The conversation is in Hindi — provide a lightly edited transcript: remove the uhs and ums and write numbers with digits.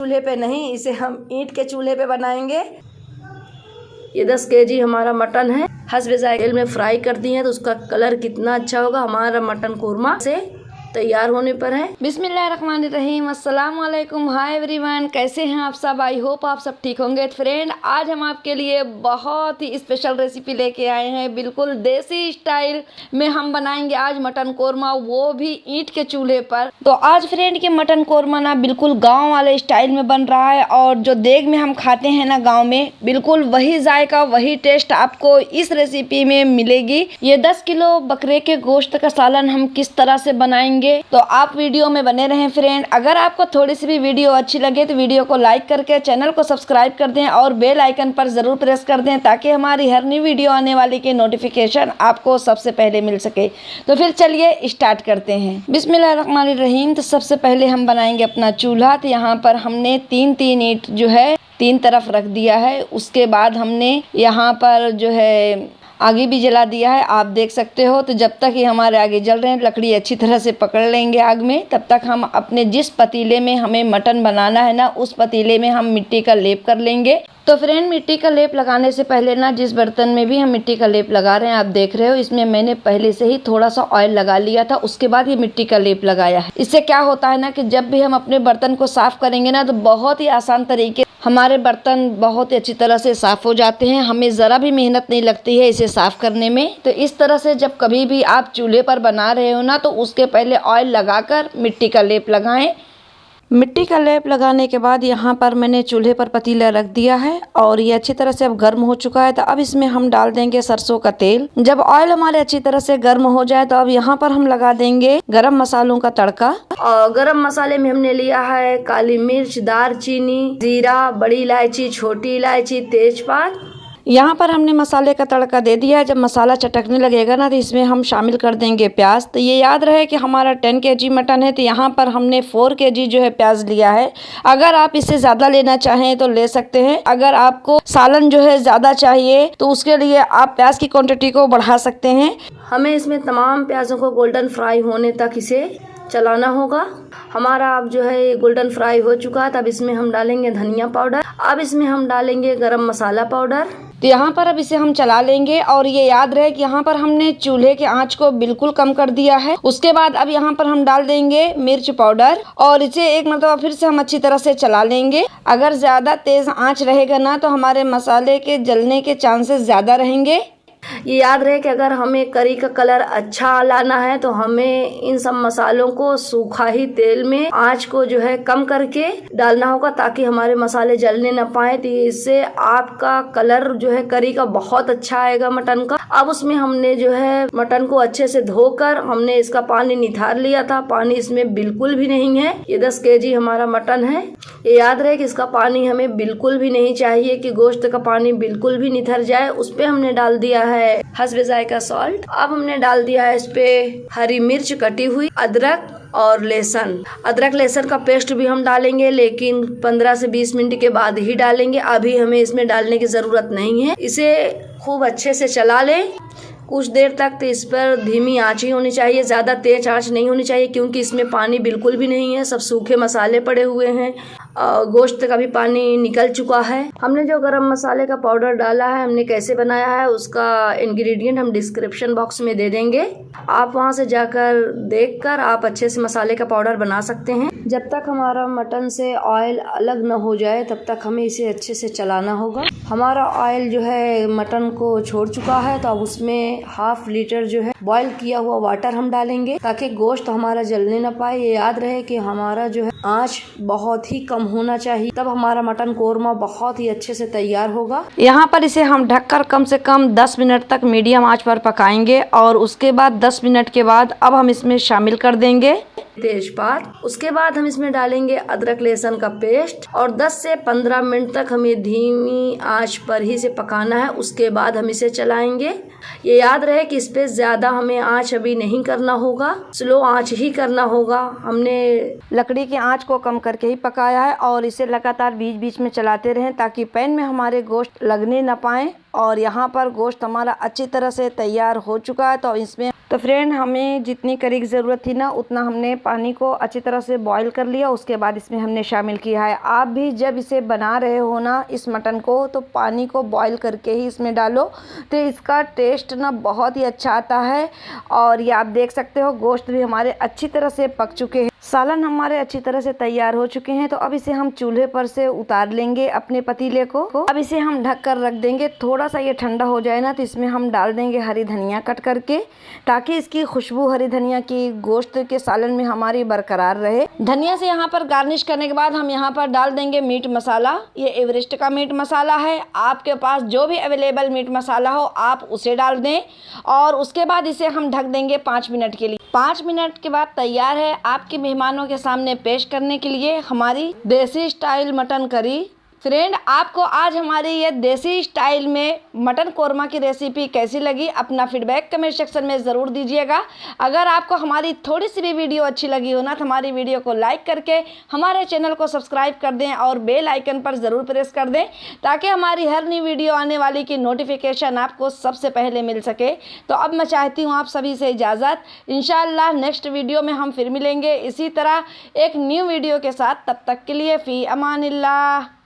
चूल्हे पे नहीं, इसे हम ईंट के चूल्हे पे बनाएंगे। ये 10 केजी हमारा मटन है। हस्बे जायके में फ्राई कर दिए हैं तो उसका कलर कितना अच्छा होगा। हमारा मटन कोरमा से तैयार होने पर है। बिस्मिल्लाहिर्रहमानिर्रहीम, अस्सलाम वालेकुम, हाय एवरीवन, कैसे हैं आप सब? आई होप आप सब ठीक होंगे। फ्रेंड, आज हम आपके लिए बहुत ही स्पेशल रेसिपी लेके आए हैं। बिल्कुल देसी स्टाइल में हम बनाएंगे आज मटन कोरमा, वो भी ईंट के चूल्हे पर। तो आज फ्रेंड के मटन कोरमा ना बिल्कुल गाँव वाले स्टाइल में बन रहा है और जो देग में हम खाते हैं ना गाँव में, बिल्कुल वही जायका वही टेस्ट आपको इस रेसिपी में मिलेगी। ये 10 किलो बकरे के गोश्त का सालन हम किस तरह से बनाएंगे, तो आप वीडियो में बने रहें। फ्रेंड, अगर आपको थोड़ी सी भी वीडियो अच्छी लगे तो वीडियो को लाइक करके चैनल को सब्सक्राइब कर दें और बेल आइकन पर जरूर प्रेस कर दें ताकि हमारी हर नई वीडियो आने वाली की नोटिफिकेशन आपको सबसे पहले मिल सके। तो फिर चलिए स्टार्ट करते हैं। बिस्मिल्लाहिर्रहमानिर्रहीम। तो सबसे पहले हम बनाएंगे अपना चूल्हा। तो यहाँ पर हमने 3 ईंट जो है 3 तरफ रख दिया है। उसके बाद हमने यहाँ पर जो है आगे भी जला दिया है, आप देख सकते हो। तो जब तक ये हमारे आगे जल रहे हैं, लकड़ी अच्छी तरह से पकड़ लेंगे आग में, तब तक हम अपने जिस पतीले में हमें मटन बनाना है ना, उस पतीले में हम मिट्टी का लेप कर लेंगे। तो फ्रेंड, मिट्टी का लेप लगाने से पहले ना, जिस बर्तन में भी हम मिट्टी का लेप लगा रहे हैं, आप देख रहे हो, इसमें मैंने पहले से ही थोड़ा सा ऑयल लगा लिया था, उसके बाद ये मिट्टी का लेप लगाया है। इससे क्या होता है ना कि जब भी हम अपने बर्तन को साफ करेंगे ना, तो बहुत ही आसान तरीके हमारे बर्तन बहुत ही अच्छी तरह से साफ़ हो जाते हैं। हमें ज़रा भी मेहनत नहीं लगती है इसे साफ़ करने में। तो इस तरह से जब कभी भी आप चूल्हे पर बना रहे हो ना, तो उसके पहले ऑयल लगाकर मिट्टी का लेप लगाएं। मिट्टी का लेप लगाने के बाद यहाँ पर मैंने चूल्हे पर पतीला रख दिया है और ये अच्छी तरह से अब गर्म हो चुका है। तो अब इसमें हम डाल देंगे सरसों का तेल। जब ऑयल हमारे अच्छी तरह से गर्म हो जाए तो अब यहाँ पर हम लगा देंगे गरम मसालों का तड़का। और गरम मसाले में हमने लिया है काली मिर्च, दालचीनी, जीरा, बड़ी इलायची, छोटी इलायची, तेजपात। यहाँ पर हमने मसाले का तड़का दे दिया है। जब मसाला चटकने लगेगा ना, तो इसमें हम शामिल कर देंगे प्याज। तो ये याद रहे कि हमारा 10 केजी मटन है, तो यहाँ पर हमने 4 केजी जो है प्याज लिया है। अगर आप इससे ज़्यादा लेना चाहें तो ले सकते हैं। अगर आपको सालन जो है ज़्यादा चाहिए तो उसके लिए आप प्याज की क्वांटिटी को बढ़ा सकते हैं। हमें इसमें तमाम प्याजों को गोल्डन फ्राई होने तक इसे चलाना होगा। हमारा अब जो है गोल्डन फ्राई हो चुका है। तब इसमें हम डालेंगे धनिया पाउडर। अब इसमें हम डालेंगे गरम मसाला पाउडर। तो यहाँ पर अब इसे हम चला लेंगे और ये याद रहे कि यहाँ पर हमने चूल्हे के आंच को बिल्कुल कम कर दिया है। उसके बाद अब यहाँ पर हम डाल देंगे मिर्च पाउडर और इसे एक मरतबा फिर से हम अच्छी तरह से चला लेंगे। अगर ज़्यादा तेज आंच रहेगा ना, तो हमारे मसाले के जलने के चांसेस ज़्यादा रहेंगे। ये याद रहे कि अगर हमें करी का कलर अच्छा लाना है तो हमें इन सब मसालों को सूखा ही तेल में आंच को जो है कम करके डालना होगा ताकि हमारे मसाले जलने न पाए। तो इससे आपका कलर जो है करी का बहुत अच्छा आएगा मटन का। अब उसमें हमने जो है मटन को अच्छे से धोकर हमने इसका पानी निथार लिया था। पानी इसमें बिल्कुल भी नहीं है। ये 10 केजी हमारा मटन है। ये याद रहे कि इसका पानी हमें बिल्कुल भी नहीं चाहिए कि गोश्त का पानी बिल्कुल भी निथर जाए। उस पे हमने डाल दिया है हस्बे जायका सॉल्ट। अब हमने डाल दिया है इस पे हरी मिर्च कटी हुई, अदरक और लहसुन। अदरक लहसुन का पेस्ट भी हम डालेंगे, लेकिन 15 से 20 मिनट के बाद ही डालेंगे। अभी हमें इसमें डालने की जरूरत नहीं है। इसे खूब अच्छे से चला लें कुछ देर तक। तो इस पर धीमी आंच ही होनी चाहिए, ज़्यादा तेज आंच नहीं होनी चाहिए क्योंकि इसमें पानी बिल्कुल भी नहीं है। सब सूखे मसाले पड़े हुए हैं, गोश्त का भी पानी निकल चुका है। हमने जो गरम मसाले का पाउडर डाला है, हमने कैसे बनाया है उसका इंग्रेडिएंट हम डिस्क्रिप्शन बॉक्स में दे देंगे। आप वहां से जाकर देखकर आप अच्छे से मसाले का पाउडर बना सकते हैं। जब तक हमारा मटन से ऑयल अलग न हो जाए तब तक हमें इसे अच्छे से चलाना होगा। हमारा ऑयल जो है मटन को छोड़ चुका है, तो अब उसमें ½ लीटर जो है बॉईल किया हुआ वाटर हम डालेंगे ताकि गोश्त हमारा जलने न पाए। ये याद रहे कि हमारा जो है आंच बहुत ही कम होना चाहिए, तब हमारा मटन कोरमा बहुत ही अच्छे से तैयार होगा। यहाँ पर इसे हम ढककर कम से कम 10 मिनट तक मीडियम आंच पर पकाएंगे और उसके बाद 10 मिनट के बाद अब हम इसमें शामिल कर देंगे तेजपात। उसके बाद हम इसमें डालेंगे अदरक लहसुन का पेस्ट और 10 से 15 मिनट तक हमें धीमी आंच पर ही से पकाना है। उसके बाद हम इसे चलाएंगे। ये याद रहे कि इस पे ज्यादा हमें आंच अभी नहीं करना होगा, स्लो आंच ही करना होगा। हमने लकड़ी की आंच को कम करके ही पकाया है और इसे लगातार बीच बीच में चलाते रहें ताकि पैन में हमारे गोश्त लगने न पाए। और यहाँ पर गोश्त हमारा अच्छी तरह से तैयार हो चुका है, तो इसमें तो फ्रेंड हमें जितनी करी की ज़रूरत थी ना उतना हमने पानी को अच्छी तरह से बॉईल कर लिया। उसके बाद इसमें हमने शामिल किया है। आप भी जब इसे बना रहे हो ना इस मटन को, तो पानी को बॉईल करके ही इसमें डालो, तो इसका टेस्ट ना बहुत ही अच्छा आता है। और ये आप देख सकते हो गोश्त भी हमारे अच्छी तरह से पक चुके हैं, सालन हमारे अच्छी तरह से तैयार हो चुके हैं। तो अब इसे हम चूल्हे पर से उतार लेंगे अपने पतीले को। अब इसे हम ढक कर रख देंगे। थोड़ा सा ये ठंडा हो जाए ना तो इसमें हम डाल देंगे हरी धनिया कट करके, ताकि इसकी खुशबू हरी धनिया की गोश्त के सालन में हमारी बरकरार रहे। धनिया से यहाँ पर गार्निश करने के बाद हम यहाँ पर डाल देंगे मीट मसाला। ये एवरेस्ट का मीट मसाला है। आपके पास जो भी अवेलेबल मीट मसाला हो आप उसे डाल दें। और उसके बाद इसे हम ढक देंगे 5 मिनट के लिए। 5 मिनट के बाद तैयार है आपके मेहमानों के सामने पेश करने के लिए हमारी देसी स्टाइल मटन करी। फ्रेंड आपको आज हमारी ये देसी स्टाइल में मटन कोरमा की रेसिपी कैसी लगी, अपना फीडबैक कमेंट सेक्शन में ज़रूर दीजिएगा। अगर आपको हमारी थोड़ी सी भी वीडियो अच्छी लगी हो ना तो हमारी वीडियो को लाइक करके हमारे चैनल को सब्सक्राइब कर दें और बेल आइकन पर ज़रूर प्रेस कर दें, ताकि हमारी हर नई वीडियो आने वाली की नोटिफिकेशन आपको सबसे पहले मिल सके। तो अब मैं चाहती हूँ आप सभी से इजाज़त। इंशाअल्लाह नेक्स्ट वीडियो में हम फिर मिलेंगे इसी तरह एक न्यू वीडियो के साथ। तब तक के लिए फ़ी अमानिल्लाह।